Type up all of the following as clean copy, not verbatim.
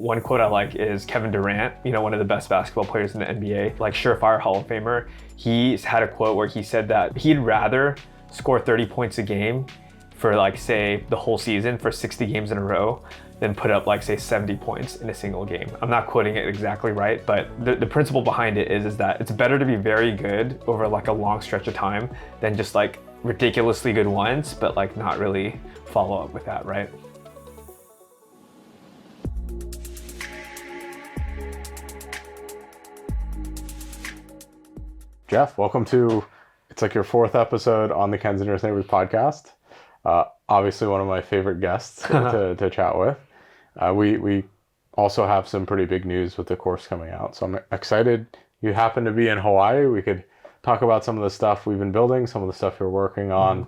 one quote I like is Kevin Durant, one of the best basketball players in the NBA, like surefire Hall of Famer. He's had a quote where he said that he'd rather score 30 points a game for like, say, the whole season for 60 games in a row than put up like, say, 70 points in a single game. I'm not quoting it exactly right, but the principle behind it is that it's better to be very good over like a long stretch of time than just like ridiculously good once, but like not really follow up with that, right? Jeff, welcome to, it's like your fourth episode on the Ken's Nearest Neighbors podcast. Obviously one of my favorite guests to chat with. We also have some pretty big news with the course coming out. So I'm excited you happen to be in Hawaii. We could talk about some of the stuff we've been building, some of the stuff you're working on,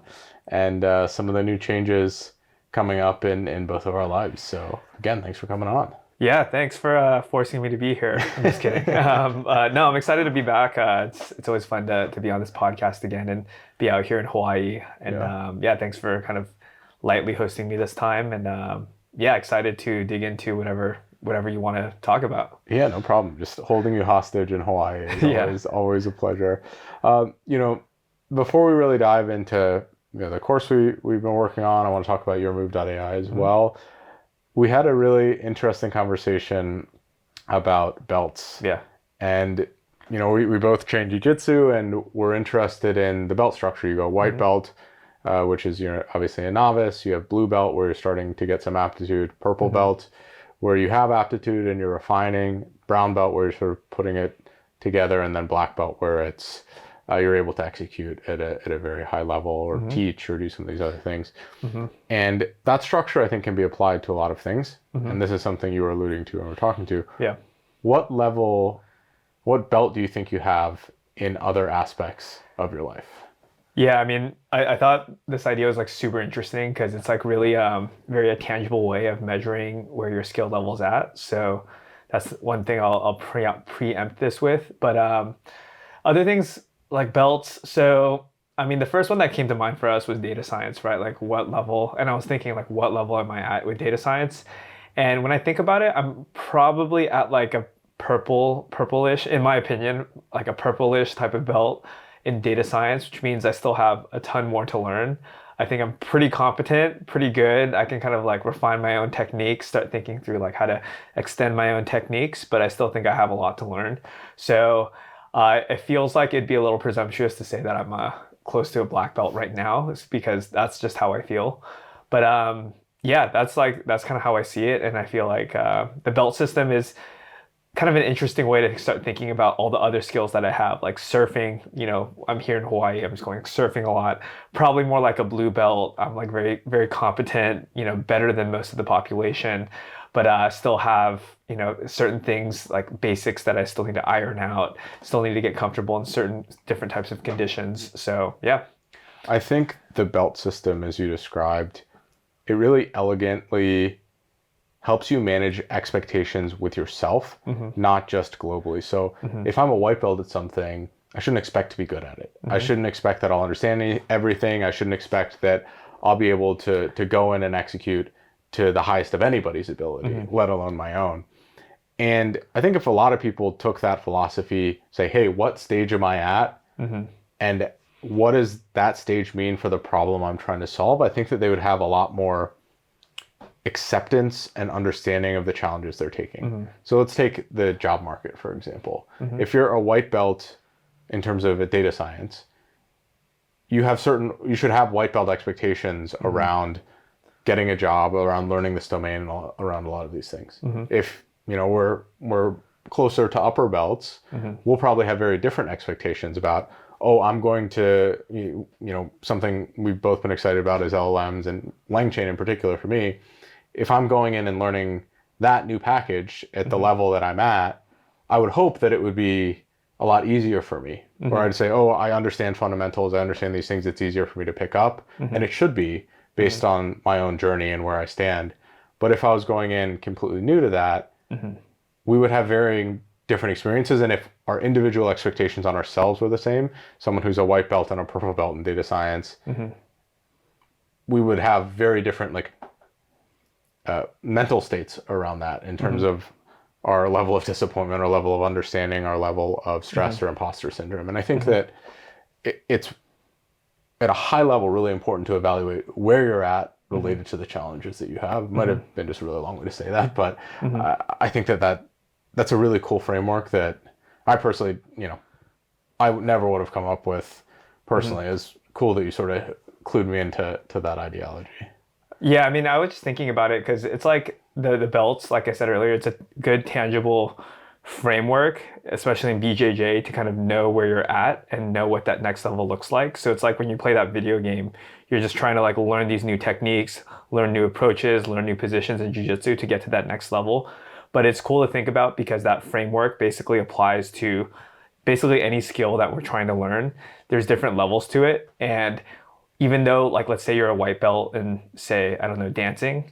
and some of the new changes coming up in both of our lives. So again, thanks for coming on. Yeah, thanks for forcing me to be here. I'm just kidding. No, I'm excited to be back. It's always fun to be on this podcast again and be out here in Hawaii. And thanks for kind of lightly hosting me this time. And excited to dig into whatever you want to talk about. Yeah, no problem. Just holding you hostage in Hawaii is always a pleasure. Before we really dive into the course we've been working on, I want to talk about YourMove.ai as well. We had a really interesting conversation about belts. Yeah. And, we both train jiu-jitsu and we're interested in the belt structure. You go white belt, which is you're obviously a novice. You have blue belt where you're starting to get some aptitude. Purple belt where you have aptitude and you're refining. Brown belt where you're sort of putting it together. And then black belt where it's you're able to execute at a very high level or teach or do some of these other things. And that structure, I think, can be applied to a lot of things. And this is something you were alluding to when we're talking to. Yeah. What belt do you think you have in other aspects of your life? Yeah, I mean, I thought this idea was like super interesting because it's like really very a tangible way of measuring where your skill level's at. So that's one thing I'll preempt this with. But other things like belts. So, I mean, the first one that came to mind for us was data science, right? Like what level? And I was thinking like, what level am I at with data science? And when I think about it, I'm probably at like a purplish, in my opinion, like a purplish type of belt in data science, which means I still have a ton more to learn. I think I'm pretty competent, pretty good. I can kind of like refine my own techniques, start thinking through like how to extend my own techniques, but I still think I have a lot to learn. So it feels like it'd be a little presumptuous to say that I'm close to a black belt right now, because that's just how I feel. But that's kind of how I see it. And I feel like the belt system is kind of an interesting way to start thinking about all the other skills that I have, like surfing. I'm here in Hawaii, I'm just going surfing a lot, probably more like a blue belt. I'm like very, very competent, better than most of the population, but I still have, certain things like basics that I still need to iron out, still need to get comfortable in certain different types of conditions. So, yeah. I think the belt system, as you described, it really elegantly helps you manage expectations with yourself, not just globally. So if I'm a white belt at something, I shouldn't expect to be good at it. I shouldn't expect that I'll understand everything. I shouldn't expect that I'll be able to go in and execute to the highest of anybody's ability, let alone my own. And I think if a lot of people took that philosophy, say, hey, what stage am I at? And what does that stage mean for the problem I'm trying to solve? I think that they would have a lot more acceptance and understanding of the challenges they're taking. So let's take the job market, for example. If you're a white belt in terms of a data science, you should have white belt expectations around getting a job, around learning this domain, and around a lot of these things. If we're closer to upper belts, we'll probably have very different expectations about, I'm going to, something we've both been excited about is LLMs and LangChain in particular for me. If I'm going in and learning that new package at the level that I'm at, I would hope that it would be a lot easier for me. Or I'd say, I understand fundamentals, I understand these things, it's easier for me to pick up. And it should be based on my own journey and where I stand. But if I was going in completely new to that, we would have varying different experiences. And if our individual expectations on ourselves were the same, someone who's a white belt and a purple belt in data science, we would have very different mental states around that in terms of our level of disappointment, our level of understanding, our level of stress or imposter syndrome. And I think that it's at a high level really important to evaluate where you're at related to the challenges that you have. Might have been just a really long way to say that, but I think that's a really cool framework that I personally, I never would have come up with personally. It's cool that you sort of clued me into that ideology. Yeah, I mean, I was just thinking about it because it's like the belts, like I said earlier, it's a good tangible framework, especially in BJJ, to kind of know where you're at and know what that next level looks like. So it's like when you play that video game, you're just trying to like learn these new techniques, learn new approaches, learn new positions in jiu-jitsu to get to that next level. But it's cool to think about because that framework basically applies to basically any skill that we're trying to learn. There's different levels to it. And even though, like, let's say you're a white belt in, say, I don't know, dancing,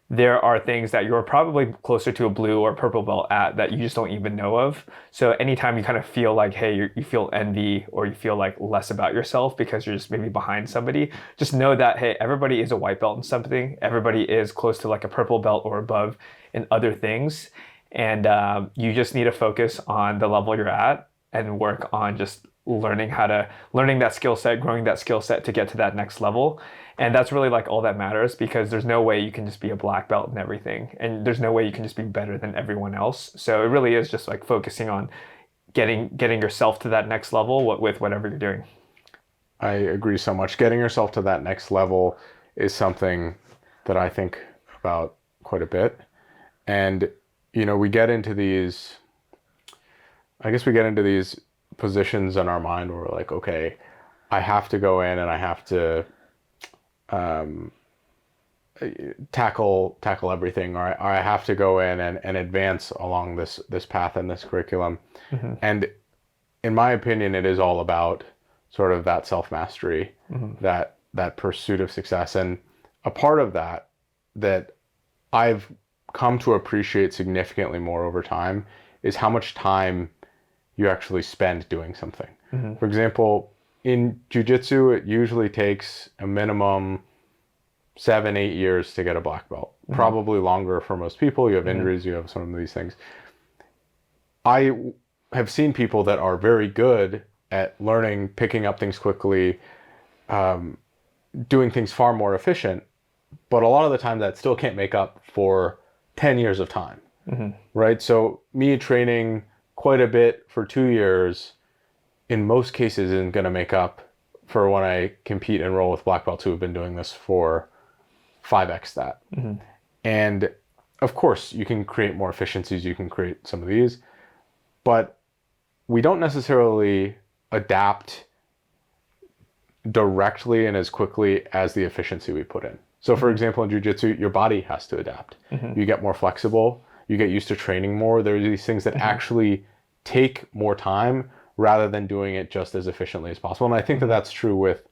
there are things that you're probably closer to a blue or purple belt at that you just don't even know of. So anytime you kind of feel like, hey, you feel envy or you feel like less about yourself because you're just maybe behind somebody, just know that, hey, everybody is a white belt in something. Everybody is close to like a purple belt or above in other things. And you just need to focus on the level you're at and work on just learning that skill set, growing that skill set to get to that next level. And that's really like all that matters because there's no way you can just be a black belt in everything. And there's no way you can just be better than everyone else. So it really is just like focusing on getting yourself to that next level with whatever you're doing. I agree so much. Getting yourself to that next level is something that I think about quite a bit. And, we get into these positions in our mind where we're like, okay, I have to go in and I have to tackle everything, or I have to go in and advance along this path and this curriculum. And in my opinion, it is all about sort of that self-mastery, that pursuit of success. And a part of that I've come to appreciate significantly more over time is how much time you actually spend doing something. For example, in jiu-jitsu, it usually takes a minimum 7-8 years to get a black belt. Probably longer for most people. You have injuries, you have some of these things. I have seen people that are very good at learning, picking up things quickly, doing things far more efficient, but a lot of the time that still can't make up for 10 years of time, right? So me training quite a bit for 2 years, in most cases, isn't going to make up for when I compete and roll with black belts who have been doing this for 5x that. And of course, you can create more efficiencies, you can create some of these, but we don't necessarily adapt directly and as quickly as the efficiency we put in. So for example, in jiu-jitsu, your body has to adapt. You get more flexible, you get used to training more. There are these things that actually take more time rather than doing it just as efficiently as possible. And I think that that's true with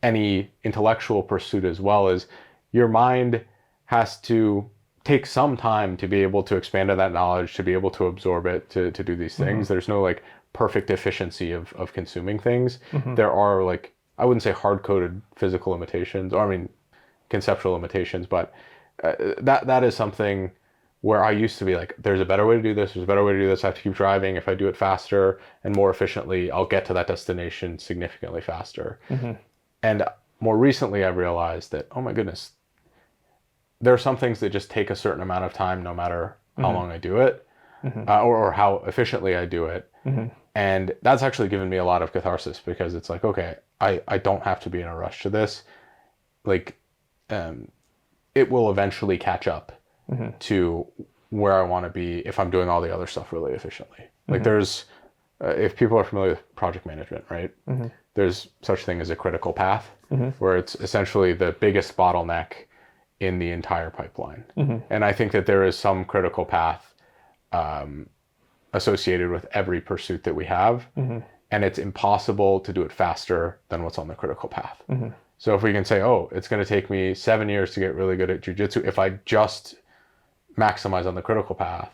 any intellectual pursuit as well. Is your mind has to take some time to be able to expand on that knowledge, to be able to absorb it, to do these things. There's no like perfect efficiency of consuming things. There are like, I wouldn't say hard-coded physical limitations, or I mean conceptual limitations, but that is something where I used to be like, there's a better way to do this, there's a better way to do this, I have to keep driving. If I do it faster and more efficiently, I'll get to that destination significantly faster. And more recently, I've realized that, oh my goodness, there are some things that just take a certain amount of time no matter how long I do it, or how efficiently I do it. And that's actually given me a lot of catharsis because it's like, okay, I don't have to be in a rush to this. Like, it will eventually catch up to where I want to be if I'm doing all the other stuff really efficiently. Like there's, if people are familiar with project management, right? There's such thing as a critical path where it's essentially the biggest bottleneck in the entire pipeline. And I think that there is some critical path associated with every pursuit that we have. And it's impossible to do it faster than what's on the critical path. So if we can say, oh, it's going to take me 7 years to get really good at jiu-jitsu, if I just maximize on the critical path,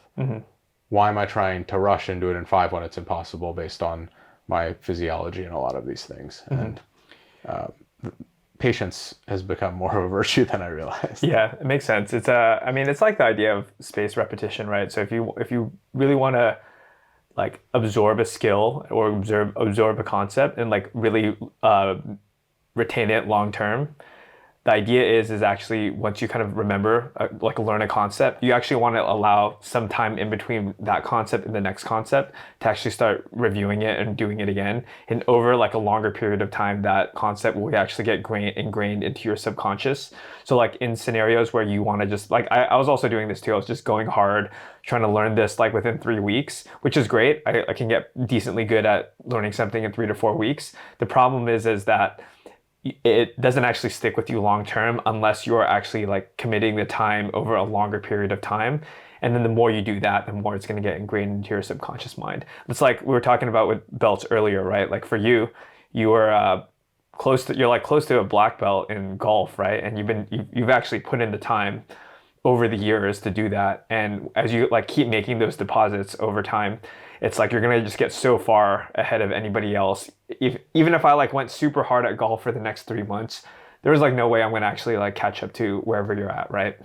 why am I trying to rush and do it in 5 when it's impossible based on my physiology and a lot of these things? And patience has become more of a virtue than I realized. Yeah, it makes sense. I mean, it's like the idea of spaced repetition, right? So if you really want to like absorb a skill or absorb a concept and like really retain it long term, the idea is actually once you kind of remember like learn a concept, you actually want to allow some time in between that concept and the next concept to actually start reviewing it and doing it again, and over like a longer period of time that concept will actually get ingrained into your subconscious. So like in scenarios where you want to just like I was also doing this too. I was just going hard trying to learn this like within 3 weeks, which is great. I can get decently good at learning something in 3 to 4 weeks. The problem is that it doesn't actually stick with you long term unless you're actually like committing the time over a longer period of time. And then the more you do that, the more it's going to get ingrained into your subconscious mind. It's like we were talking about with belts earlier, right? Like for you, you were you're like close to a black belt in golf, right? And you've actually put in the time over the years to do that. And as you like keep making those deposits over time, it's like you're gonna just get so far ahead of anybody else. Even if I like went super hard at golf for the next 3 months, there was like no way I'm gonna actually like catch up to wherever you're at, right?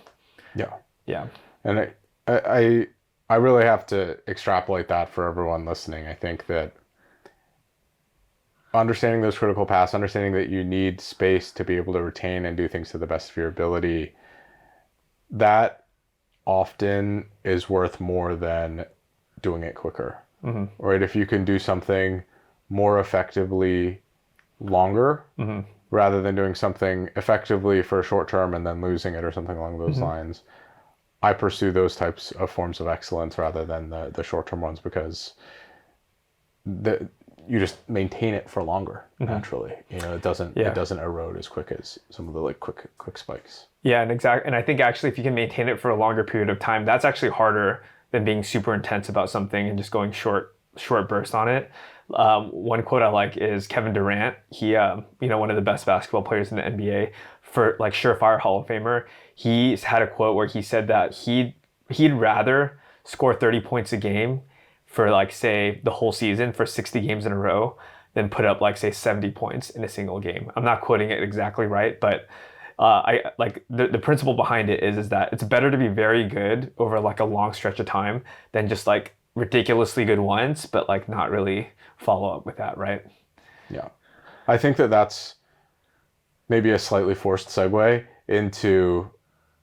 Yeah. Yeah. And I really have to extrapolate that for everyone listening. I think that understanding those critical paths, understanding that you need space to be able to retain and do things to the best of your ability, that often is worth more than doing it quicker. Right? If you can do something more effectively longer rather than doing something effectively for a short term and then losing it or something along those lines, I pursue those types of forms of excellence rather than the short term ones, because you just maintain it for longer naturally. It doesn't erode as quick as some of the like quick spikes. Yeah, and I think actually if you can maintain it for a longer period of time, that's actually harder than being super intense about something and just going short burst on it. One quote I like is Kevin Durant. He, one of the best basketball players in the NBA, for like surefire Hall of Famer. He's had a quote where he said that he'd rather score 30 points a game for like say the whole season for 60 games in a row than put up like say 70 points in a single game. I'm not quoting it exactly right, but I like the principle behind it is that it's better to be very good over like a long stretch of time than just like ridiculously good once, but like not really follow up with that, right? Yeah. I think that that's maybe a slightly forced segue into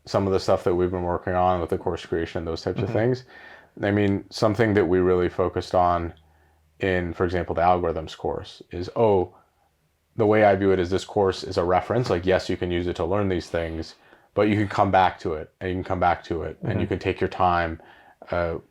some of the stuff that we've been working on with the course creation, those types of things. I mean, something that we really focused on in, for example, the algorithms course is, the way I view it is this course is a reference. Like, yes, you can use it to learn these things, but you can come back to it and you can come back to it and you can take your time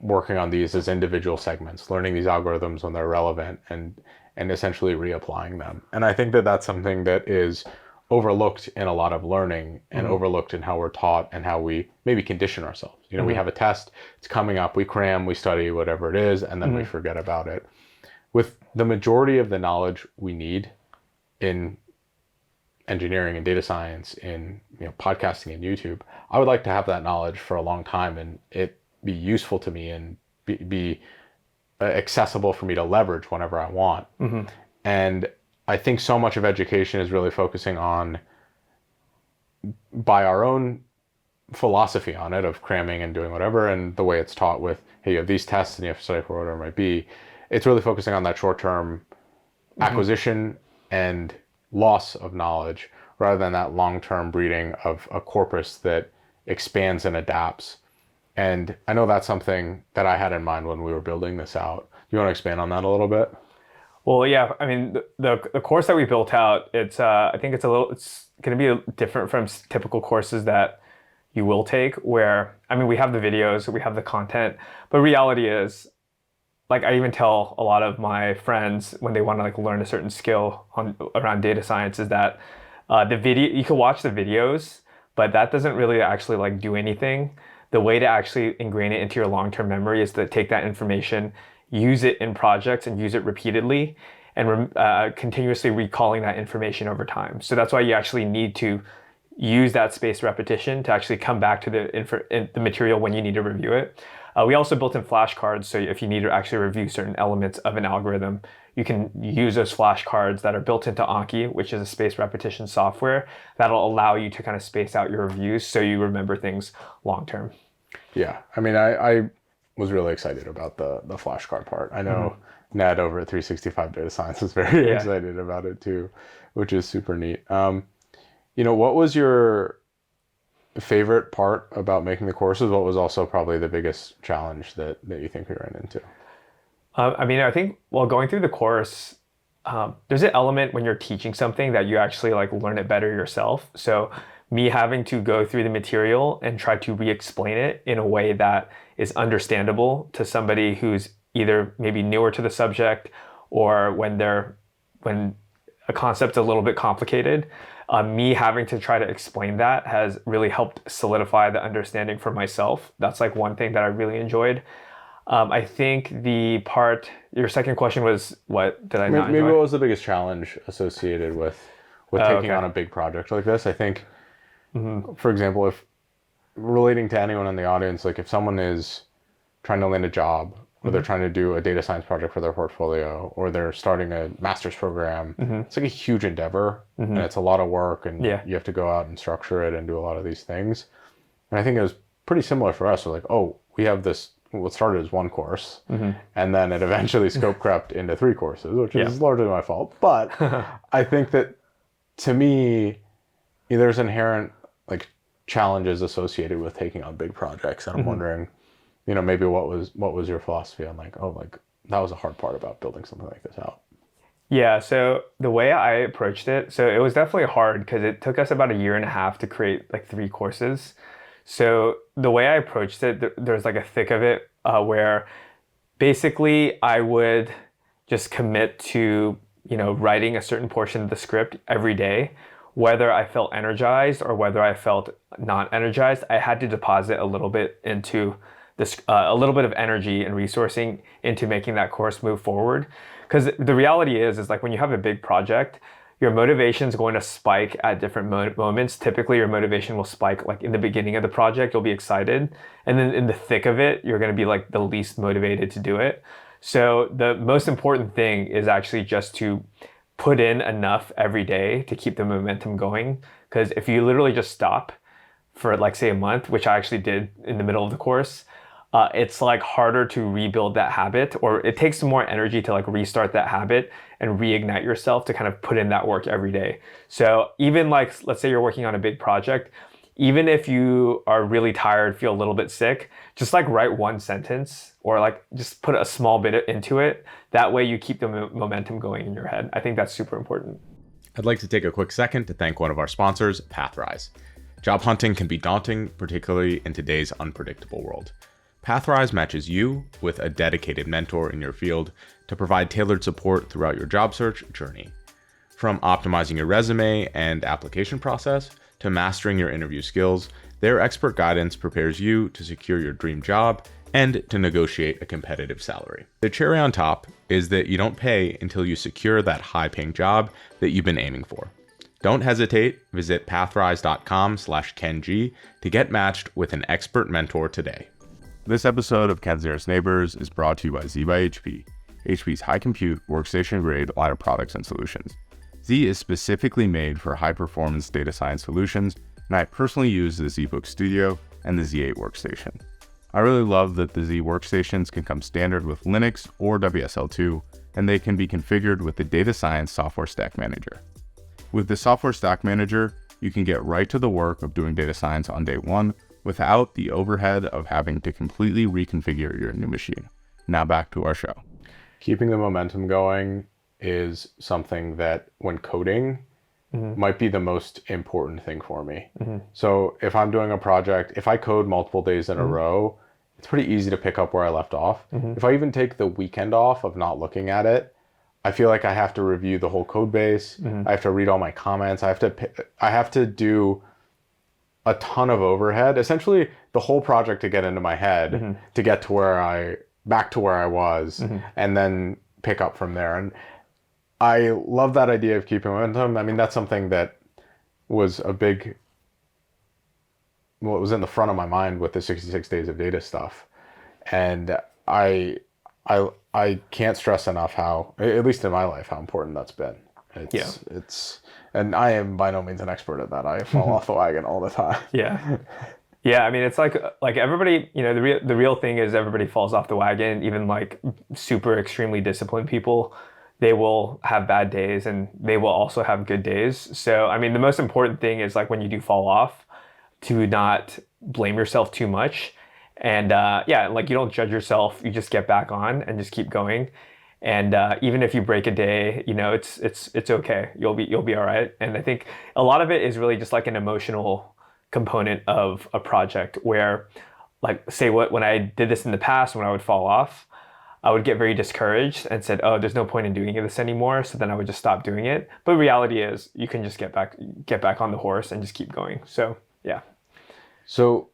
working on these as individual segments, learning these algorithms when they're relevant and essentially reapplying them. And I think that that's something that is overlooked in a lot of learning and overlooked in how we're taught and how we maybe condition ourselves. We have a test, it's coming up, we cram, we study, whatever it is, and then we forget about it. With the majority of the knowledge we need in engineering and data science, in podcasting and YouTube, I would like to have that knowledge for a long time and it be useful to me and be accessible for me to leverage whenever I want. And I think so much of education is really focusing on, by our own philosophy on it, of cramming and doing whatever, and the way it's taught with, hey, you have these tests and you have to study for whatever it might be. It's really focusing on that short-term acquisition and loss of knowledge rather than that long-term breeding of a corpus that expands and adapts. And I know that's something that I had in mind when we were building this out. Do you want to expand on that a little bit? Well, yeah. I mean, the course that we built out, I think it's going to be different from typical courses that you will take. Where I mean, we have the videos, we have the content, but reality is, like I even tell a lot of my friends when they want to like learn a certain skill around data science is that the video, you can watch the videos, but that doesn't really actually like do anything. The way to actually ingrain it into your long-term memory is to take that information, use it in projects and use it repeatedly and continuously recalling that information over time. So that's why you actually need to use that spaced repetition to actually come back to the material when you need to review it. We also built in flashcards, so if you need to actually review certain elements of an algorithm, you can use those flashcards that are built into Anki, which is a spaced repetition software that'll allow you to kind of space out your reviews so you remember things long term. Yeah, I mean, I was really excited about the flashcard part. I know Ned over at 365 Data Science is very excited about it too, which is super neat. What was your favorite part about making the courses? What was also probably the biggest challenge that you think we ran into? I think while going through the course, there's an element when you're teaching something that you actually like learn it better yourself. So me having to go through the material and try to re-explain it in a way that is understandable to somebody who's either maybe newer to the subject or when a concept's a little bit complicated, me having to try to explain that has really helped solidify the understanding for myself. That's like one thing that I really enjoyed. I think your second question was, what did I not enjoy? Maybe what was the biggest challenge associated with taking on a big project like this? I think, for example, if relating to anyone in the audience, like if someone is trying to land a job, or they're trying to do a data science project for their portfolio, or they're starting a master's program, it's like a huge endeavor, and it's a lot of work, and you have to go out and structure it and do a lot of these things. And I think it was pretty similar for us. We're like, oh, we have this, what started as one course, and then it eventually scope crept into 3 courses, which is largely my fault. But I think that, to me, there's inherent like challenges associated with taking on big projects, and I'm wondering, maybe what was your philosophy on like, oh, like that was a hard part about building something like this out? Yeah, so the way I approached it, so it was definitely hard because it took us about 1.5 years to create like 3 courses. So the way I approached it, there's like a thick of it where basically I would just commit to, writing a certain portion of the script every day, whether I felt energized or whether I felt not energized. I had to deposit a little bit into this, a little bit of energy and resourcing into making that course move forward. Because the reality is like when you have a big project, your motivation is going to spike at different moments. Typically, your motivation will spike like in the beginning of the project, you'll be excited. And then in the thick of it, you're going to be like the least motivated to do it. So the most important thing is actually just to put in enough every day to keep the momentum going. Because if you literally just stop for like say a month, which I actually did in the middle of the course, it's like harder to rebuild that habit, or it takes some more energy to like restart that habit and reignite yourself to kind of put in that work every day. So even like, let's say you're working on a big project, even if you are really tired, feel a little bit sick, just like write 1 sentence or like just put a small bit into it. That way you keep the momentum going in your head. I think that's super important. I'd like to take a quick second to thank one of our sponsors, Pathrise. Job hunting can be daunting, particularly in today's unpredictable world. Pathrise matches you with a dedicated mentor in your field to provide tailored support throughout your job search journey. From optimizing your resume and application process to mastering your interview skills, their expert guidance prepares you to secure your dream job and to negotiate a competitive salary. The cherry on top is that you don't pay until you secure that high-paying job that you've been aiming for. Don't hesitate. Visit pathrise.com/KenG to get matched with an expert mentor today. This episode of Ken's Nearest Neighbors is brought to you by Z by HP, HP's high compute, workstation grade line of products and solutions. Z is specifically made for high performance data science solutions, and I personally use the ZBook Studio and the Z8 workstation. I really love that the Z workstations can come standard with Linux or WSL2, and they can be configured with the Data Science Software Stack Manager. With the Software Stack Manager, you can get right to the work of doing data science on day one without the overhead of having to completely reconfigure your new machine. Now back to our show. Keeping the momentum going is something that when coding might be the most important thing for me. So if I'm doing a project, if I code multiple days in a row, it's pretty easy to pick up where I left off. If I even take the weekend off of not looking at it, I feel like I have to review the whole code base. I have to read all my comments. I have to do a ton of overhead, essentially the whole project to get into my head, to get to back to where I was, and then pick up from there. And I love that idea of keeping momentum. I mean, that's something that was what was in the front of my mind with the 66 days of data stuff. And I can't stress enough how, at least in my life, how important that's been. It's and I am by no means an expert at that. I fall off the wagon all the time. Yeah. Yeah, I mean, it's like everybody, the real thing is everybody falls off the wagon. Even like super extremely disciplined people, they will have bad days and they will also have good days. So, I mean, the most important thing is like when you do fall off, to not blame yourself too much. And yeah, like you don't judge yourself. You just get back on and just keep going. And even if you break a day, it's okay. You'll be all right. And I think a lot of it is really just like an emotional component of a project where, like, say when I did this in the past, when I would fall off, I would get very discouraged and said, oh, there's no point in doing this anymore. So then I would just stop doing it. But reality is you can just get back on the horse and just keep going. So yeah. So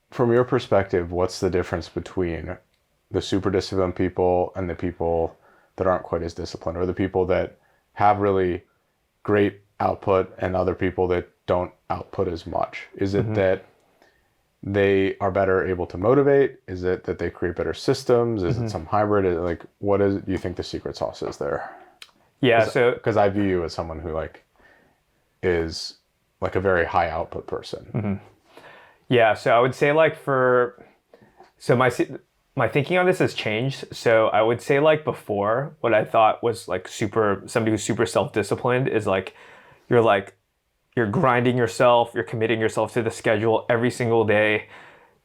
from your perspective, what's the difference between the super disciplined people and the people that aren't quite as disciplined, or the people that have really great output and other people that don't output as much? Is it that they are better able to motivate? Is it that they create better systems? Is it some hybrid? Like, what do you think the secret sauce is there? Yeah. Because I view you as someone who like is like a very high output person. Yeah. So I would say like so my thinking on this has changed. So I would say like before, what I thought was like somebody who's super self-disciplined is like you're grinding yourself, you're committing yourself to the schedule every single day.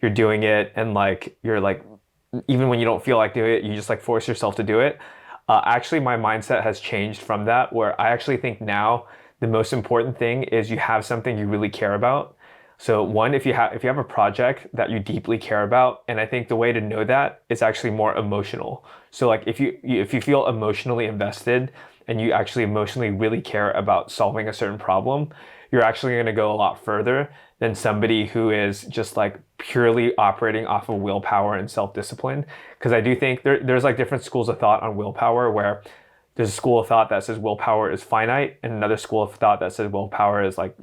You're doing it, and like you're like even when you don't feel like doing it, you just like force yourself to do it. Actually, my mindset has changed from that, where I actually think now the most important thing is you have something you really care about. So one, if you have a project that you deeply care about, and I think the way to know that is actually more emotional. So like if you feel emotionally invested and you actually emotionally really care about solving a certain problem, you're actually going to go a lot further than somebody who is just like purely operating off of willpower and self-discipline. Because I do think there's like different schools of thought on willpower, where there's a school of thought that says willpower is finite, and another school of thought that says willpower is like,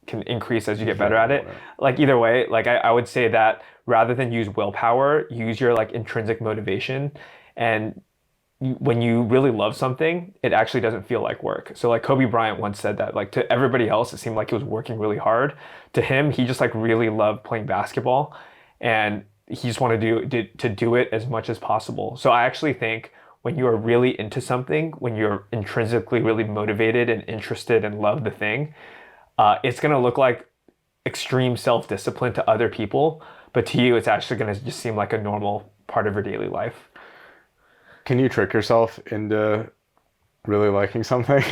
can increase as you get better at it. Like either way, like I would say that rather than use willpower, use your like intrinsic motivation. And when you really love something, it actually doesn't feel like work. So like Kobe Bryant once said that like to everybody else, it seemed like he was working really hard. To him, he just like really loved playing basketball, and he just wanted to do it as much as possible. So I actually think when you are really into something, when you're intrinsically really motivated and interested and love the thing, it's going to look like extreme self-discipline to other people, but to you, it's actually going to just seem like a normal part of your daily life. Can you trick yourself into really liking something?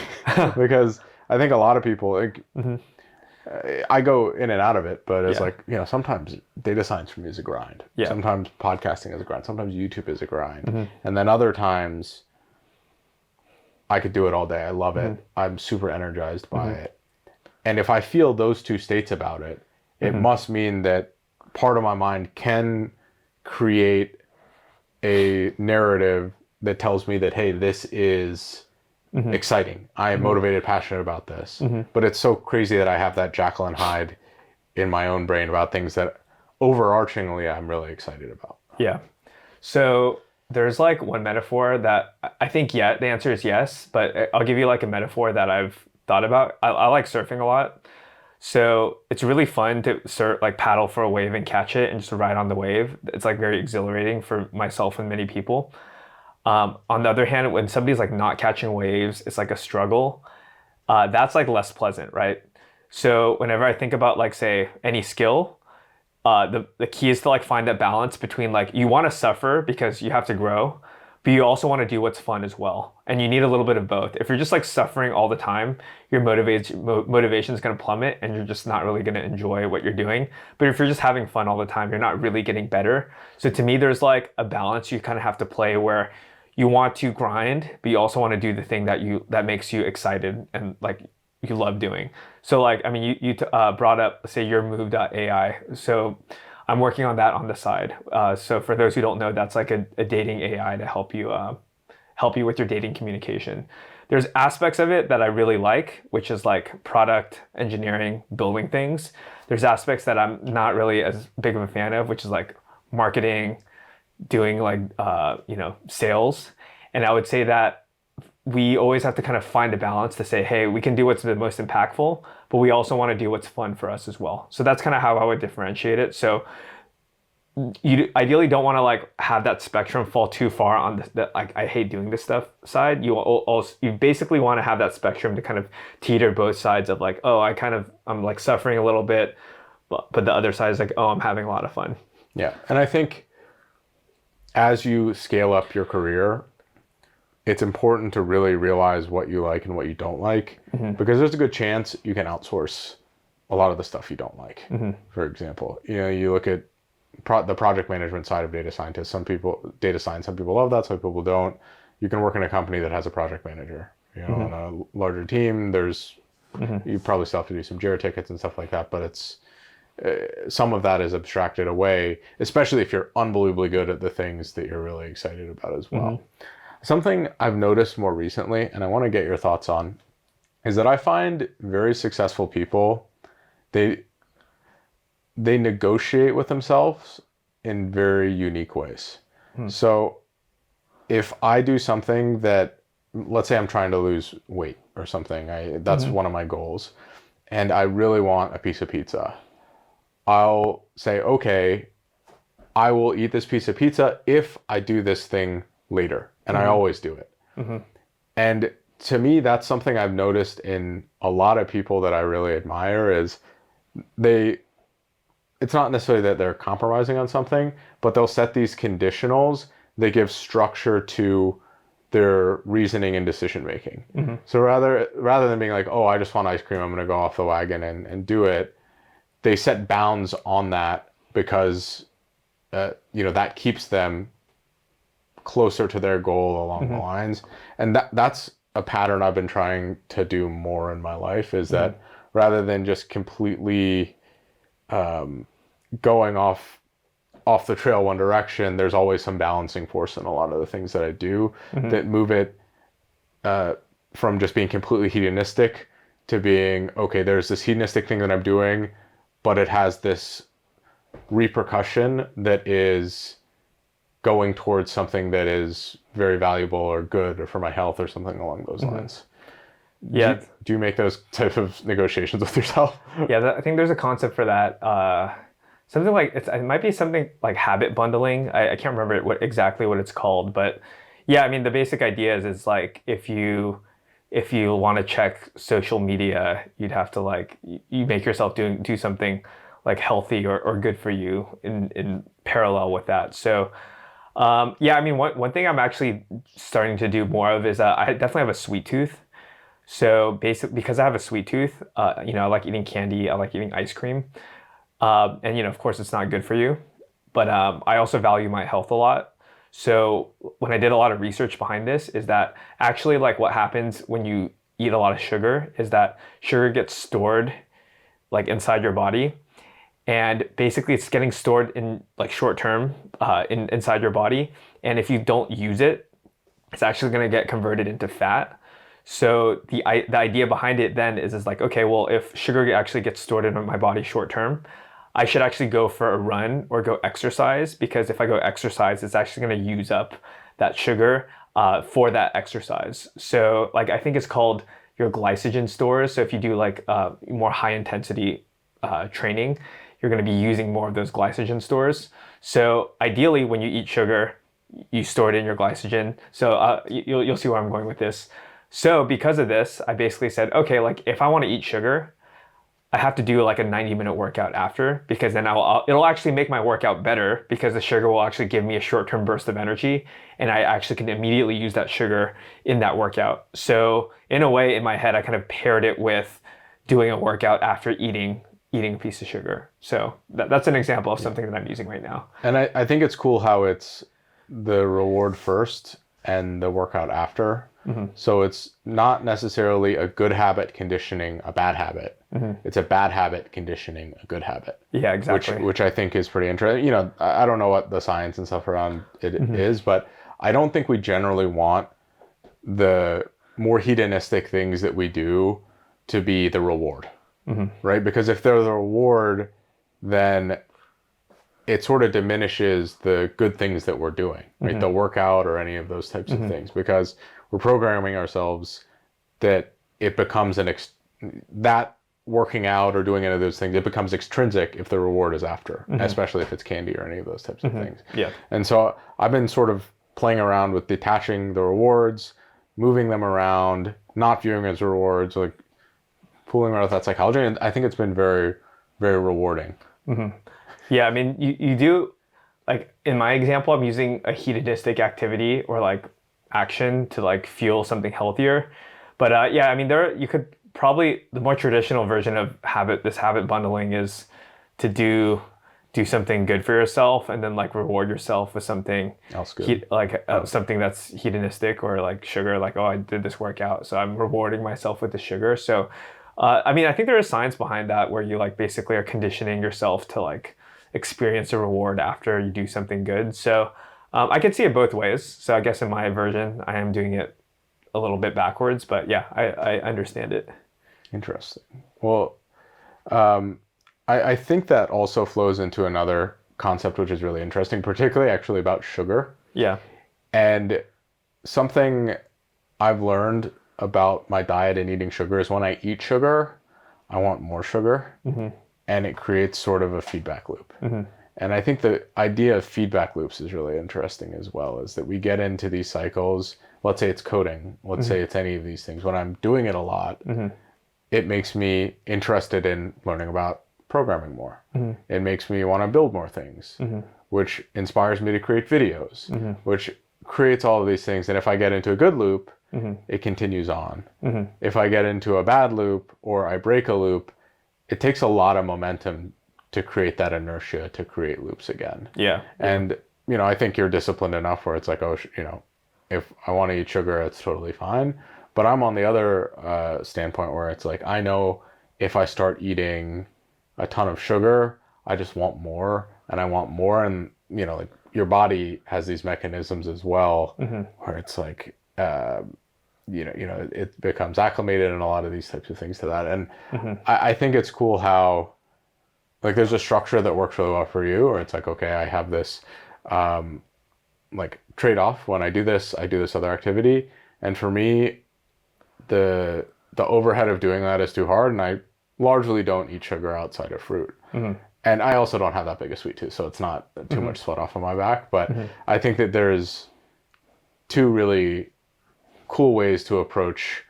Because I think a lot of people, like, I go in and out of it, but it's like, sometimes data science for me is a grind. Yeah. Sometimes podcasting is a grind. Sometimes YouTube is a grind. And then other times I could do it all day. I love it. I'm super energized by it. And if I feel those two states about it, it must mean that part of my mind can create a narrative that tells me that, hey, this is exciting. I am motivated, passionate about this. But it's so crazy that I have that Jekyll and Hyde in my own brain about things that overarchingly I'm really excited about. Yeah. So there's like one metaphor that I think, the answer is yes, but I'll give you like a metaphor that I've thought about. I like surfing a lot. So it's really fun to paddle for a wave and catch it and just ride on the wave. It's like very exhilarating for myself and many people. On the other hand, when somebody's like not catching waves, it's like a struggle. That's like less pleasant, right? So whenever I think about like, say, any skill, the key is to like find that balance between like, you want to suffer because you have to grow, but you also want to do what's fun as well. And you need a little bit of both. If you're just like suffering all the time, your motivation is going to plummet and you're just not really going to enjoy what you're doing. But if you're just having fun all the time, you're not really getting better. So to me, there's like a balance you kind of have to play where you want to grind, but you also want to do the thing that makes you excited and like you love doing. So like, I mean, you brought up, say, YourMove.ai. So I'm working on that on the side. So for those who don't know, that's like a dating AI to help you with your dating communication. There's aspects of it that I really like, which is like product engineering, building things. There's aspects that I'm not really as big of a fan of, which is like marketing, doing like sales, and I would say that we always have to kind of find a balance to say, hey, we can do what's the most impactful, but we also want to do what's fun for us as well. So that's kind of how I would differentiate it. So you ideally don't want to like have that spectrum fall too far on the like I hate doing this stuff side. You basically want to have that spectrum to kind of teeter both sides of like, oh, I'm like suffering a little bit, but the other side is like, oh, I'm having a lot of fun. Yeah. And I think as you scale up your career, it's important to really realize what you like and what you don't like, because there's a good chance you can outsource a lot of the stuff you don't like. For example, you look at the project management side of data scientists. Data science, some people love that, some people don't. You can work in a company that has a project manager. On a larger team, you probably still have to do some Jira tickets and stuff like that, but it's some of that is abstracted away, especially if you're unbelievably good at the things that you're really excited about as well. Something I've noticed more recently, and I want to get your thoughts on, is that I find very successful people, they negotiate with themselves in very unique ways. So if I do something that, let's say I'm trying to lose weight or something, that's one of my goals, and I really want a piece of pizza, I'll say, okay, I will eat this piece of pizza if I do this thing later. And I always do it. And to me, that's something I've noticed in a lot of people that I really admire is it's not necessarily that they're compromising on something, but they'll set these conditionals that give structure to their reasoning and decision making. So rather than being like, oh, I just want ice cream, I'm going to go off the wagon and do it, they set bounds on that because that keeps them closer to their goal along the lines. And that's a pattern I've been trying to do more in my life, is that rather than just completely going off the trail one direction, there's always some balancing force in a lot of the things that I do that move it from just being completely hedonistic to being, okay, there's this hedonistic thing that I'm doing, but it has this repercussion that is going towards something that is very valuable or good or for my health or something along those lines. Yeah. Do you make those type of negotiations with yourself? Yeah, I think there's a concept for that. Something like it might be something like habit bundling. I can't remember exactly what it's called, but yeah, I mean the basic idea is like if you want to check social media, you'd have to like you make yourself do something like healthy or good for you in parallel with that. So I mean one thing I'm actually starting to do more of is I definitely have a sweet tooth. So basically, because I have a sweet tooth, I like eating candy, I like eating ice cream. And of course it's not good for you, but I also value my health a lot. So when I did a lot of research behind this is that actually like what happens when you eat a lot of sugar is that sugar gets stored like inside your body. And basically it's getting stored in like short term inside your body. And if you don't use it, it's actually going to get converted into fat. So the idea behind it then is like, okay, well, if sugar actually gets stored in my body short term, I should actually go for a run or go exercise, because if I go exercise, it's actually going to use up that sugar for that exercise. So like I think it's called your glycogen stores. So if you do like more high intensity training, you're going to be using more of those glycogen stores. So ideally, when you eat sugar, you store it in your glycogen. So you'll see where I'm going with this. So because of this, I basically said, okay, like if I want to eat sugar, I have to do like a 90-minute workout after, because then it'll actually make my workout better, because the sugar will actually give me a short-term burst of energy, and I actually can immediately use that sugar in that workout. So in a way, in my head, I kind of paired it with doing a workout after eating a piece of sugar. So that's an example of something that I'm using right now. And I think it's cool how it's the reward first and the workout after. So it's not necessarily a good habit conditioning a bad habit. It's a bad habit conditioning a good habit. Yeah, exactly. Which I think is pretty interesting. I don't know what the science and stuff around it is, but I don't think we generally want the more hedonistic things that we do to be the reward, right? Because if they're the reward, then it sort of diminishes the good things that we're doing, right? The workout or any of those types of things, because we're programming ourselves that it becomes that working out or doing any of those things, it becomes extrinsic if the reward is after, especially if it's candy or any of those types of things. Yeah. And so I've been sort of playing around with detaching the rewards, moving them around, not viewing as rewards, like fooling around with that psychology. And I think it's been very, very rewarding. Yeah, I mean, you do, like in my example, I'm using a hedonistic activity or like action to like fuel something healthier. But yeah, I mean, you could probably, the more traditional version of this habit bundling is to do something good for yourself and then like reward yourself with something Else good. something that's hedonistic or like sugar, like, oh, I did this workout, so I'm rewarding myself with the sugar. So I mean, I think there is science behind that where you like basically are conditioning yourself to like experience a reward after you do something good. So I can see it both ways. So I guess in my version, I am doing it a little bit backwards, but yeah, I understand it. Interesting. Well, I think that also flows into another concept which is really interesting, particularly actually about sugar. Yeah. And something I've learned about my diet and eating sugar is when I eat sugar, I want more sugar. And it creates sort of a feedback loop. And I think the idea of feedback loops is really interesting as well, is that we get into these cycles. Let's say it's coding. Let's say it's any of these things. When I'm doing it a lot, it makes me interested in learning about programming more. It makes me want to build more things, which inspires me to create videos, which creates all of these things. And if I get into a good loop, it continues on. If I get into a bad loop or I break a loop, it takes a lot of momentum to create that inertia to create loops again. Yeah. And, I think you're disciplined enough where it's like, oh, if I want to eat sugar, it's totally fine. But I'm on the other standpoint where it's like, I know if I start eating a ton of sugar, I just want more and I want more. And, like your body has these mechanisms as well where it's like, it becomes acclimated and a lot of these types of things to that. And I think it's cool how, like, there's a structure that works really well for you, or it's like, okay, I have this, like trade-off. When I do this other activity. And for me, the overhead of doing that is too hard. And I largely don't eat sugar outside of fruit. And I also don't have that big a sweet tooth, so it's not too much sweat off of my back. But I think that there's two really cool ways to approach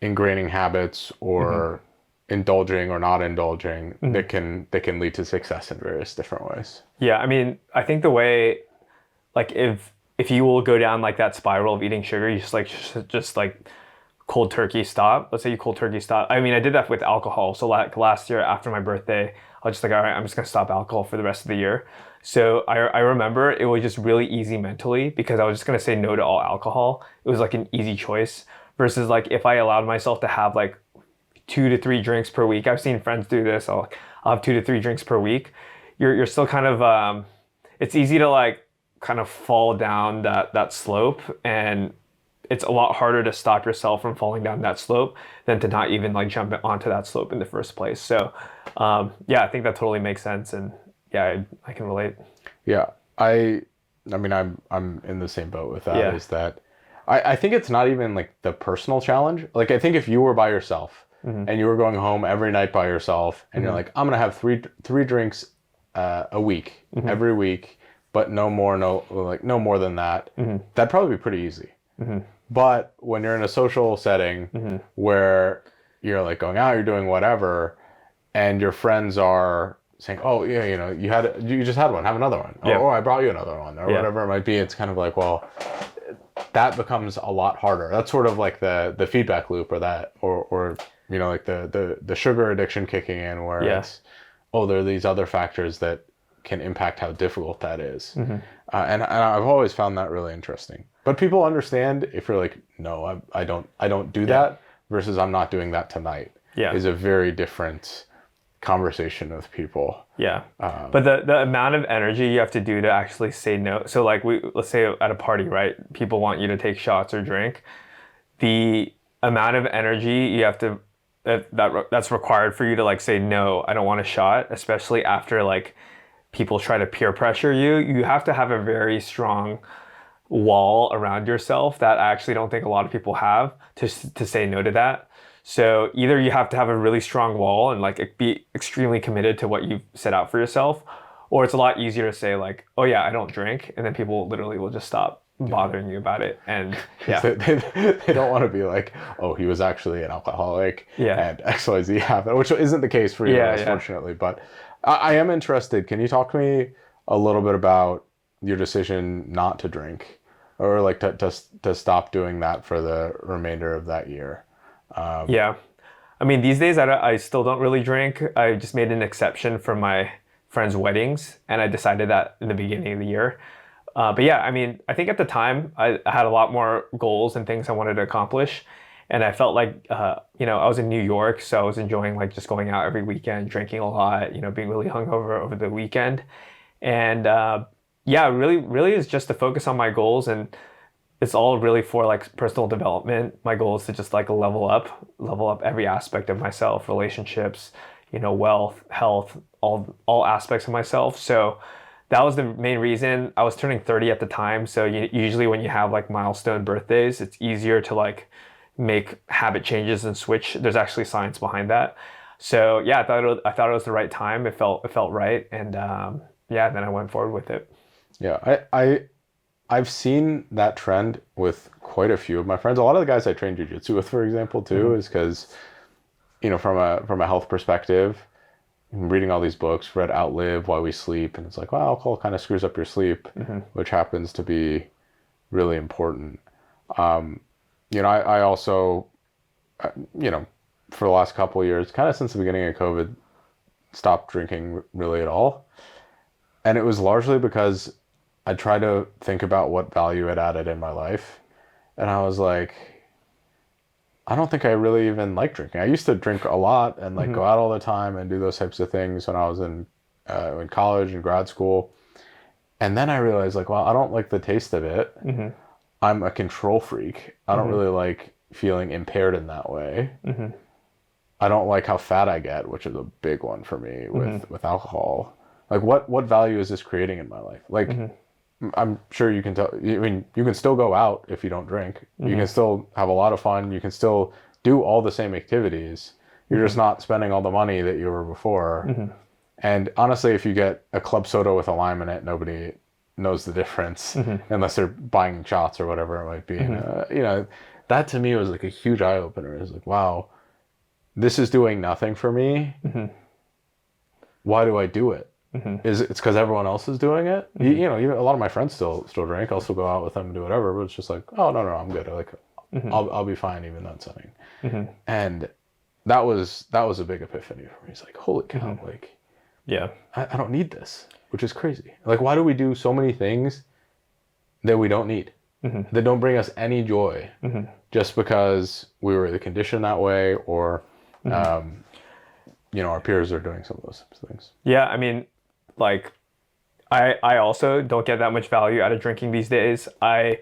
ingraining habits or indulging or not indulging that can lead to success in various different ways. Yeah, I mean, I think the way, like, if you will go down like that spiral of eating sugar, you just like cold turkey stop. Let's say you cold turkey stop. I mean, I did that with alcohol. So like last year after my birthday, I was just like, all right, I'm just gonna stop alcohol for the rest of the year. So I remember it was just really easy mentally because I was just gonna say no to all alcohol. It was like an easy choice versus like if I allowed myself to have like 2 to 3 drinks per week. I've seen friends do this. I'll have 2 to 3 drinks per week. You're still kind of it's easy to like kind of fall down that slope, and it's a lot harder to stop yourself from falling down that slope than to not even like jump onto that slope in the first place. So yeah, I think that totally makes sense, and yeah, I can relate. Yeah, I mean, I'm in the same boat with that. Yeah. Is that I think it's not even like the personal challenge. Like, I think if you were by yourself and you were going home every night by yourself and you're like, I'm gonna have three drinks a week every week, but no more than that, that'd probably be pretty easy. But when you're in a social setting where you're like going out, you're doing whatever, and your friends are saying, oh yeah, you just had one, have another one. Yeah. Or I brought you another one, or whatever it might be. It's kind of like, well, that becomes a lot harder. That's sort of like the feedback loop, or like the sugar addiction kicking in, where it's, oh, there are these other factors that can impact how difficult that is. And I've always found that really interesting. But people understand if you're like, no, I don't do that, versus I'm not doing that tonight. Is a very different conversation with people. But the amount of energy you have to do to actually say no. So like let's say at a party, right? People want you to take shots or drink. The amount of energy you have to that's required for you to like say no, I don't want a shot, especially after like people try to peer pressure you, you have to have a very strong wall around yourself that I actually don't think a lot of people have to say no to that. So either you have to have a really strong wall and like be extremely committed to what you've set out for yourself, or it's a lot easier to say like, oh yeah, I don't drink, and then people literally will just stop bothering you about it. And yeah, they don't want to be like, oh, he was actually an alcoholic Yeah. and XYZ happened, which isn't the case for you, Yeah, unfortunately. But I am interested. Can you talk to me a little bit about your decision not to drink, or like to stop doing that for the remainder of that year? Yeah. I mean, these days I still don't really drink. I just made an exception for my friends' weddings, and I decided that in the beginning of the year. But yeah, I mean, I think at the time I had a lot more goals and things I wanted to accomplish. And I felt like, I was in New York, so I was enjoying like just going out every weekend, drinking a lot, being really hungover over the weekend. And yeah, really, really is just to focus on my goals. And it's all really for like personal development. My goal is to just like level up every aspect of myself, relationships, wealth, health, all aspects of myself. So that was the main reason. I was turning 30 at the time. So usually when you have like milestone birthdays, it's easier to like make habit changes and switch. There's actually science behind that. So yeah, I thought it was the right time. It felt right. And yeah, then I went forward with it. Yeah, I've seen that trend with quite a few of my friends. A lot of the guys I train jiu-jitsu with, for example, too, is because, from a health perspective, I'm reading all these books, read Outlive, Why We Sleep, and it's like, well, alcohol kind of screws up your sleep, which happens to be really important. I also, for the last couple of years, kind of since the beginning of COVID, stopped drinking really at all. And it was largely because I tried to think about what value it added in my life. And I was like, I don't think I really even like drinking. I used to drink a lot and like go out all the time and do those types of things when I was in college and grad school. And then I realized like, well, I don't like the taste of it. I'm a control freak. I don't really like feeling impaired in that way. I don't like how fat I get, which is a big one for me with alcohol. Like what value is this creating in my life? Like, I'm sure you can tell. I mean, you can still go out if you don't drink. You can still have a lot of fun. You can still do all the same activities. You're just not spending all the money that you were before. And honestly, if you get a club soda with a lime in it, nobody knows the difference unless they're buying shots or whatever it might be. That to me was like a huge eye opener. It was like, wow, this is doing nothing for me. Why do I do it? It's because everyone else is doing it. Even a lot of my friends still drink. I'll still go out with them and do whatever. But it's just like, oh no, I'm good. I'll be fine even that setting. And that was a big epiphany for me. It's like, holy cow, like, Yeah. I don't need this, which is crazy. Like, why do we do so many things that we don't need, that don't bring us any joy, just because we were conditioned that way, or our peers are doing some of those things. Yeah, I mean, like, I also don't get that much value out of drinking these days. I'm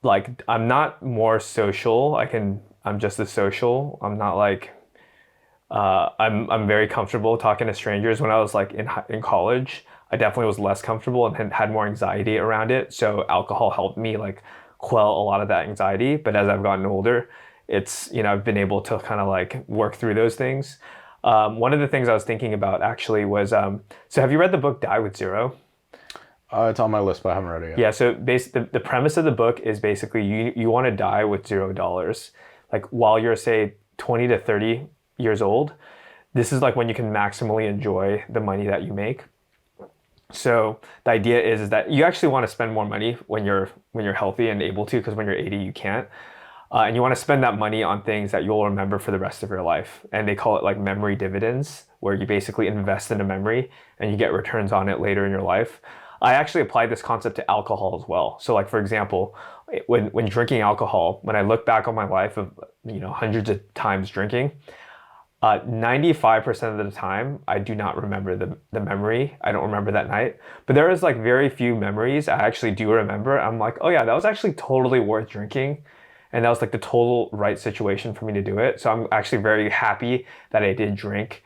not more social. I'm just as social. I'm not like, I'm very comfortable talking to strangers. When I was like in college, I definitely was less comfortable and had more anxiety around it. So alcohol helped me like quell a lot of that anxiety. But as I've gotten older, it's, I've been able to kind of like work through those things. One of the things I was thinking about actually was, so have you read the book Die with Zero? It's on my list, but I haven't read it yet. Yeah, so the premise of the book is basically you want to die with $0. Like while you're, say, 20 to 30 years old, this is like when you can maximally enjoy the money that you make. So the idea is that you actually want to spend more money when you're healthy and able to, because when you're 80, you can't. And you want to spend that money on things that you'll remember for the rest of your life. And they call it like memory dividends, where you basically invest in a memory and you get returns on it later in your life. I actually applied this concept to alcohol as well. So like, for example, when drinking alcohol, when I look back on my life of, hundreds of times drinking, 95% of the time, I do not remember the memory. I don't remember that night. But there is like very few memories I actually do remember. I'm like, oh yeah, that was actually totally worth drinking. And that was like the total right situation for me to do it. So I'm actually very happy that I did drink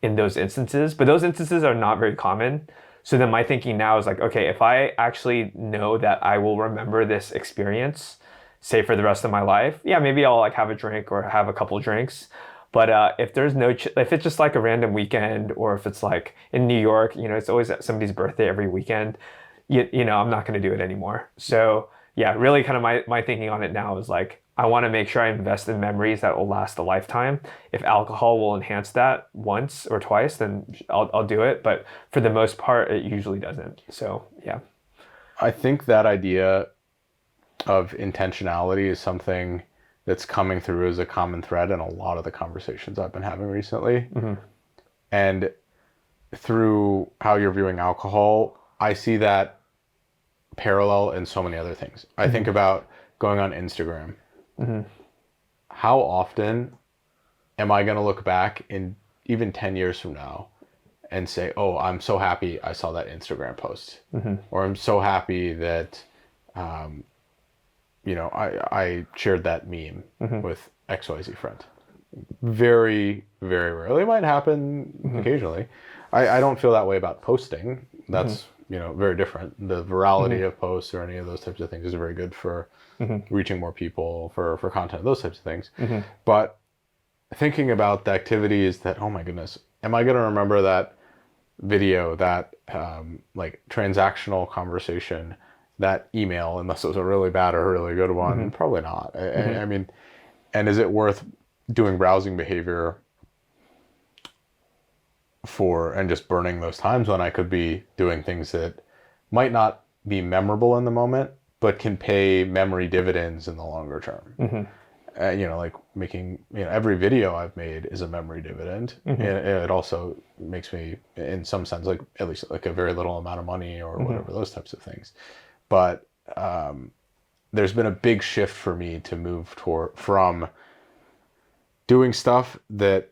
in those instances, but those instances are not very common. So then my thinking now is like, okay, if I actually know that I will remember this experience, say for the rest of my life, yeah, maybe I'll like have a drink or have a couple drinks. But if there's no, if it's just like a random weekend, or if it's like in New York, it's always somebody's birthday every weekend, I'm not going to do it anymore. So yeah, really kind of my thinking on it now is like, I want to make sure I invest in memories that will last a lifetime. If alcohol will enhance that once or twice, then I'll do it. But for the most part, it usually doesn't. So yeah. I think that idea of intentionality is something that's coming through as a common thread in a lot of the conversations I've been having recently. And through how you're viewing alcohol, I see that parallel in so many other things. I think about going on Instagram. How often am I going to look back in even 10 years from now and say, oh, I'm so happy I saw that Instagram post, or I'm so happy that I shared that meme with XYZ friend. Very, very rarely. It might happen occasionally. I don't feel that way about posting. That's very different. The virality of posts or any of those types of things is very good for reaching more people, for content, those types of things. But thinking about the activities that, oh my goodness, am I going to remember that video, that like transactional conversation, that email, unless it was a really bad or a really good one? Probably not. I mean, and is it worth doing browsing behavior and just burning those times when I could be doing things that might not be memorable in the moment, but can pay memory dividends in the longer term? Like making, every video I've made is a memory dividend. And it also makes me, in some sense, like at least like a very little amount of money or whatever, those types of things. But there's been a big shift for me to move from doing stuff that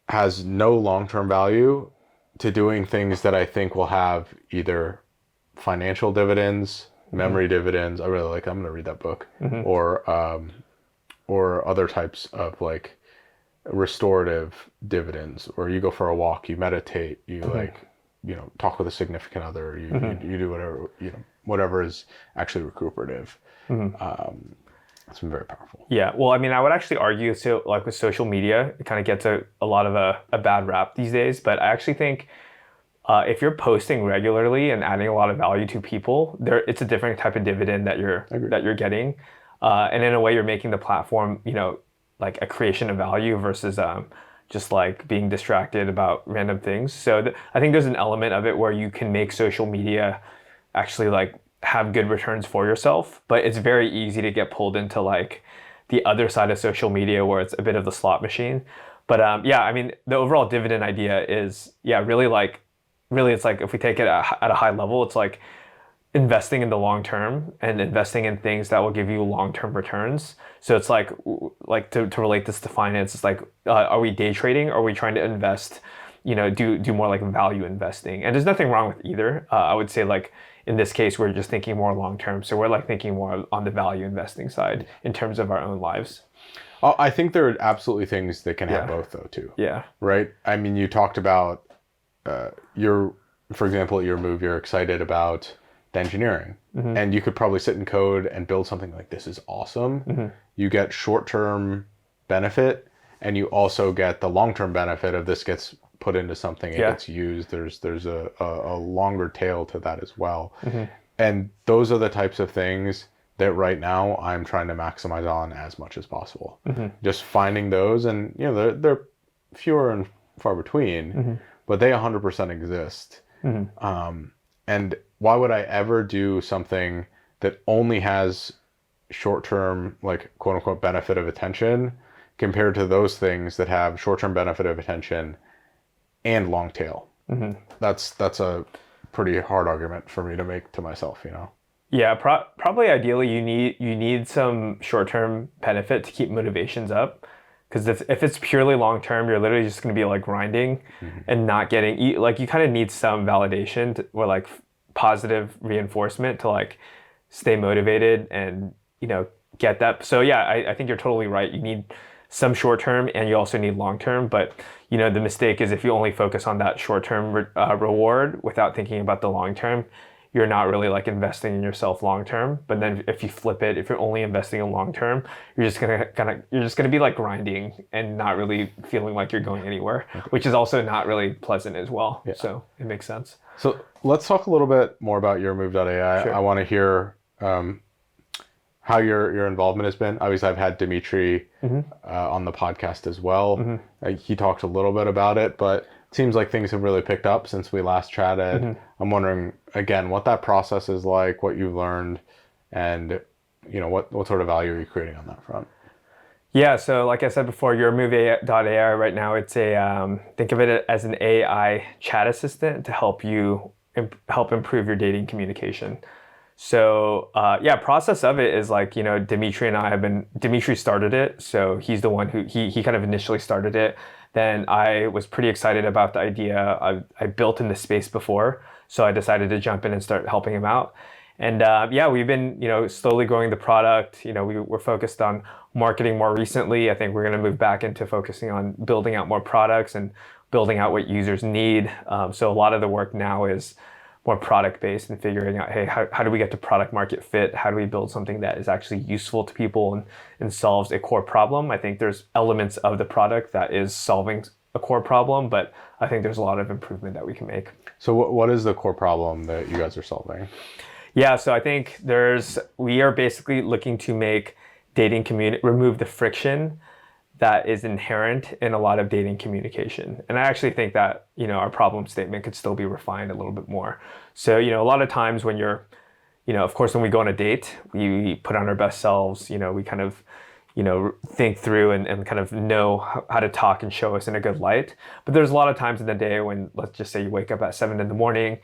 has no long-term value to doing things that I think will have either financial dividends, memory dividends. I'm going to read that book, or other types of like restorative dividends, where you go for a walk, you meditate, you talk with a significant other, you do whatever is actually recuperative. It's been very powerful. Yeah, well, I mean, I would actually argue, so like with social media, it kind of gets a lot of a bad rap these days. But I actually think if you're posting regularly and adding a lot of value to people, it's a different type of dividend that you're getting, and in a way, you're making the platform, like a creation of value versus just like being distracted about random things. So I think there's an element of it where you can make social media actually like have good returns for yourself, but it's very easy to get pulled into like the other side of social media where it's a bit of the slot machine. But yeah, I mean, the overall dividend idea is, really it's like, if we take it at a high level, it's like investing in the long term and investing in things that will give you long-term returns. So it's like to relate this to finance, it's like, are we day trading, or are we trying to invest, do more like value investing? And there's nothing wrong with either. I would say like, in this case, we're just thinking more long-term. So we're like thinking more on the value investing side in terms of our own lives. I think there are absolutely things that can have both though too. Yeah. Right? I mean, you talked about for example, at YourMove, you're excited about the engineering, and you could probably sit in code and build something like, this is awesome. You get short-term benefit, and you also get the long-term benefit of this gets put into something, it gets used. There's a longer tail to that as well. And those are the types of things that right now I'm trying to maximize on as much as possible. Just finding those, and they're fewer and far between, but they 100% exist. And why would I ever do something that only has short-term, like quote unquote benefit of attention, compared to those things that have short-term benefit of attention and long tail? That's a pretty hard argument for me to make to myself, Yeah, probably ideally you need some short-term benefit to keep motivations up, because if it's purely long-term, you're literally just going to be like grinding and not getting, like, you kind of need some validation or like positive reinforcement to like stay motivated and get that. So yeah, I think you're totally right. You need some short term and you also need long term. But the mistake is if you only focus on that short term reward without thinking about the long term, you're not really like investing in yourself long term. But then if you flip it, if you're only investing in long term, you're just gonna be like grinding and not really feeling like you're going anywhere, which is also not really pleasant as well. Yeah. So it makes sense. So let's talk a little bit more about YourMove.ai. Sure. I want to hear how your involvement has been. Obviously, I've had Dimitri on the podcast as well. He talked a little bit about it, but it seems like things have really picked up since we last chatted. I'm wondering, again, what that process is like, what you've learned, and what sort of value are you creating on that front? Yeah, so like I said before, YourMove.ai right now, it's think of it as an AI chat assistant to help you help improve your dating communication. So process of it is like, Dimitri and I Dimitri started it. So he's the one who, he kind of initially started it. Then I was pretty excited about the idea. I built in this space before, so I decided to jump in and start helping him out. And we've been, slowly growing the product. We're focused on marketing more recently. I think we're going to move back into focusing on building out more products and building out what users need. So a lot of the work now is more product based and figuring out, hey, how do we get to product market fit? How do we build something that is actually useful to people and solves a core problem? I think there's elements of the product that is solving a core problem, but I think there's a lot of improvement that we can make. So what is the core problem that you guys are solving? Yeah, so I think we are basically looking to make remove the friction that is inherent in a lot of dating communication. And I actually think that, our problem statement could still be refined a little bit more. So, a lot of times when you're, of course, when we go on a date, we put on our best selves, we kind of, think through and kind of know how to talk and show us in a good light. But there's a lot of times in the day when, let's just say you wake up at 7 a.m,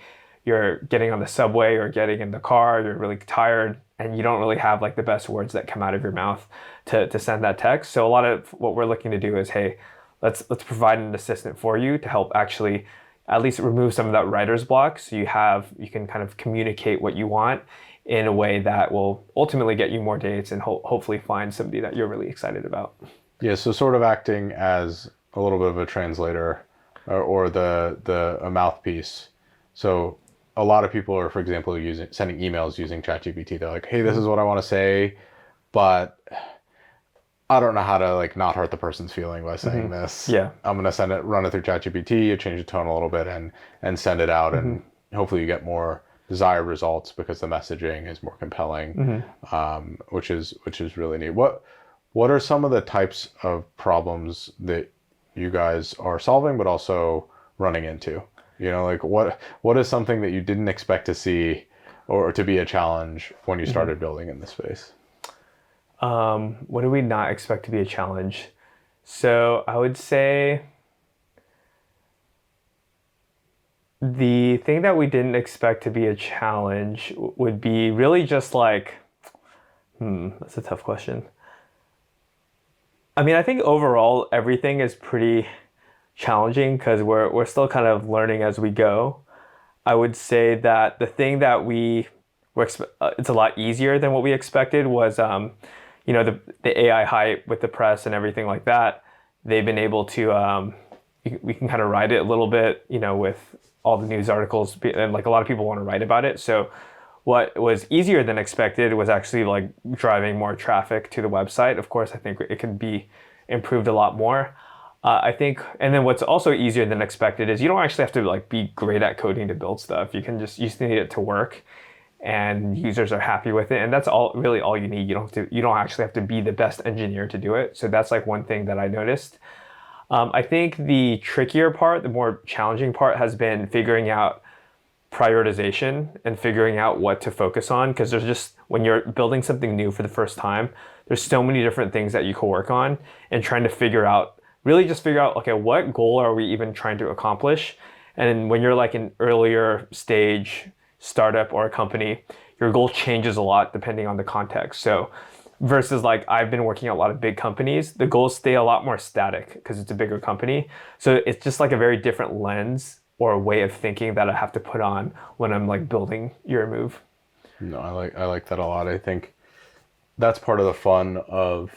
you're getting on the subway or getting in the car, you're really tired, and you don't really have like the best words that come out of your mouth to send that text. So a lot of what we're looking to do is, hey, let's provide an assistant for you to help actually at least remove some of that writer's block, so you can kind of communicate what you want in a way that will ultimately get you more dates and hopefully find somebody that you're really excited about. Yeah, so sort of acting as a little bit of a translator or a mouthpiece. So a lot of people are, for example, sending emails using ChatGPT. They're like, hey, this is what I want to say, but I don't know how to like not hurt the person's feeling by saying this. Yeah. I'm going to run it through ChatGPT, you change the tone a little bit and send it out. And hopefully you get more desired results because the messaging is more compelling, which is really neat. What are some of the types of problems that you guys are solving, but also running into? Like what is something that you didn't expect to see or to be a challenge when you started building in this space? What do we not expect to be a challenge? So I would say the thing that we didn't expect to be a challenge would be really just like, that's a tough question. I mean, I think overall everything is pretty challenging because we're still kind of learning as we go. I would say that the thing that it's a lot easier than what we expected was, the AI hype with the press and everything like that. They've been able to, we can kind of ride it a little bit, with all the news articles, and like a lot of people want to write about it. So what was easier than expected was actually like driving more traffic to the website. Of course, I think it can be improved a lot more. I think, and then what's also easier than expected is you don't actually have to like be great at coding to build stuff. You just need it to work, and users are happy with it, and that's really all you need. You don't actually have to be the best engineer to do it. So that's like one thing that I noticed. I think the trickier part, the more challenging part, has been figuring out prioritization and figuring out what to focus on, because there's just, when you're building something new for the first time, there's so many different things that you can work on, and trying to figure out, okay, what goal are we even trying to accomplish? And when you're like an earlier stage startup or a company, your goal changes a lot depending on the context. So versus like I've been working at a lot of big companies, the goals stay a lot more static because it's a bigger company. So it's just like a very different lens or a way of thinking that I have to put on when I'm like building YourMove. No, I like that a lot. I think that's part of the fun of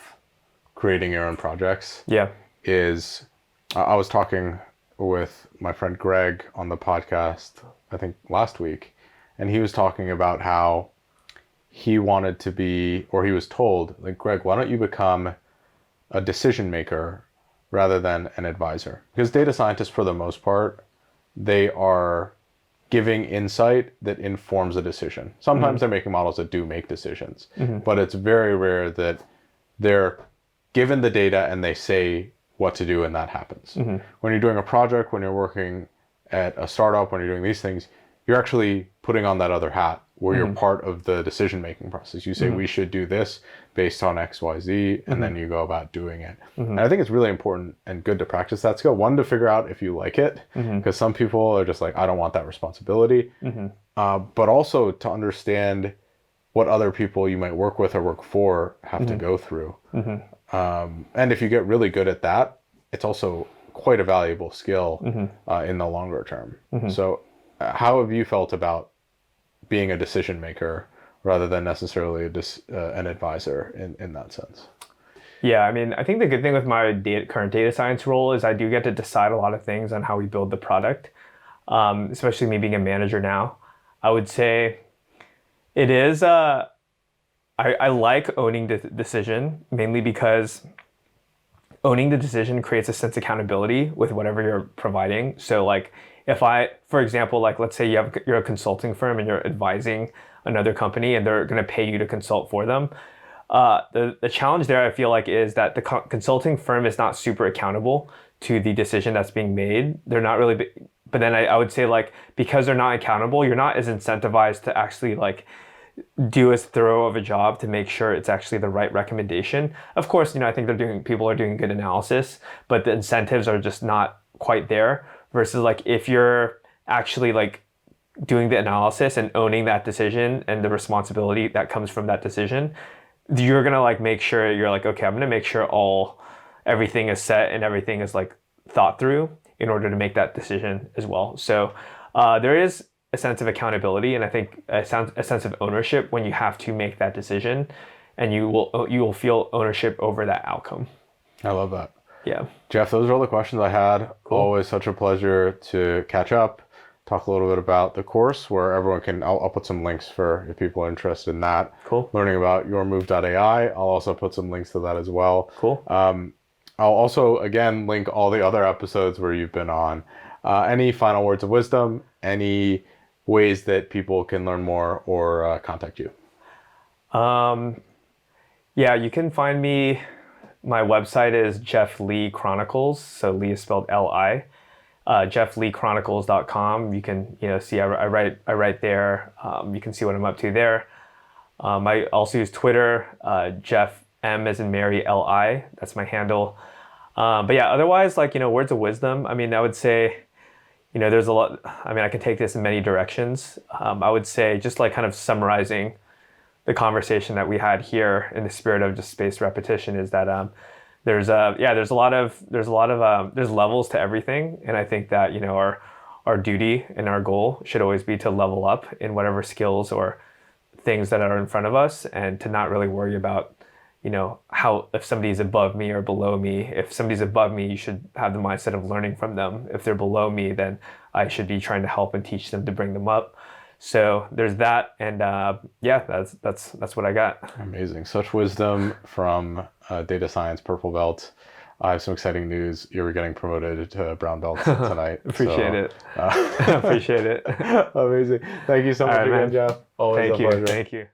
creating your own projects Yeah. is I was talking with my friend Greg on the podcast, I think last week, and he was talking about how he wanted to be, or he was told, like, Greg, why don't you become a decision maker rather than an advisor? Because data scientists, for the most part, they are giving insight that informs a decision. Sometimes they're making models that do make decisions, but it's very rare that they're given the data and they say what to do and that happens. When you're doing a project, when you're working at a startup, when you're doing these things, you're actually putting on that other hat where you're part of the decision-making process. You say, we should do this based on X, Y, Z, and then you go about doing it. And I think it's really important and good to practice that skill. One, to figure out if you like it, because some people are just like, I don't want that responsibility. But also to understand what other people you might work with or work for have to go through. And if you get really good at that, it's also quite a valuable skill in the longer term. So how have you felt about being a decision maker rather than necessarily an advisor in that sense? Yeah, I mean, I think the good thing with my current data science role is I do get to decide a lot of things on how we build the product, especially me being a manager now. I would say it is, I like owning the decision, mainly because owning the decision creates a sense of accountability with whatever you're providing. So like if for example, like let's say you're a consulting firm and you're advising another company and they're going to pay you to consult for them. The challenge there, I feel like, is that the consulting firm is not super accountable to the decision that's being made. They're not really, but then I would say, like, because they're not accountable, you're not as incentivized to actually like do as thorough of a job to make sure it's actually the right recommendation. Of course, I think people are doing good analysis, but the incentives are just not quite there. Versus like if you're actually like doing the analysis and owning that decision and the responsibility that comes from that decision, you're gonna like make sure you're like, okay, I'm gonna make sure everything is set and everything is like thought through in order to make that decision as well. So there is a sense of accountability, and I think a sense of ownership when you have to make that decision, and you will feel ownership over that outcome. I love that. Yeah. Jeff, those are all the questions I had. Cool. Always such a pleasure to catch up, talk a little bit about the course where everyone can, I'll put some links for if people are interested in that. Cool. Learning about YourMove.ai. I'll also put some links to that as well. Cool. I'll also, again, link all the other episodes where you've been on. Any final words of wisdom? Any ways that people can learn more or contact you? Yeah, you can find me. My website is Jeff Lee Chronicles. So Lee is spelled L-I. JeffLeeChronicles.com. You can see I write there. You can see what I'm up to there. I also use Twitter. Jeff M as in Mary L-I. That's my handle. But yeah, otherwise, like words of wisdom. I mean, I would say there's a lot. I mean, I can take this in many directions. I would say just like kind of summarizing the conversation that we had here in the spirit of just spaced repetition is that there's levels to everything, and I think that our duty and our goal should always be to level up in whatever skills or things that are in front of us, and to not really worry about how if somebody's above me or below me. If somebody's above me, you should have the mindset of learning from them. If they're below me, then I should be trying to help and teach them to bring them up. So there's that, and yeah, that's what I got. Amazing, such wisdom from data science purple belt. I have some exciting news. You're getting promoted to brown belt tonight. Appreciate it. Appreciate it. Amazing. Thank you so much again, Jeff. Always a pleasure. Thank you.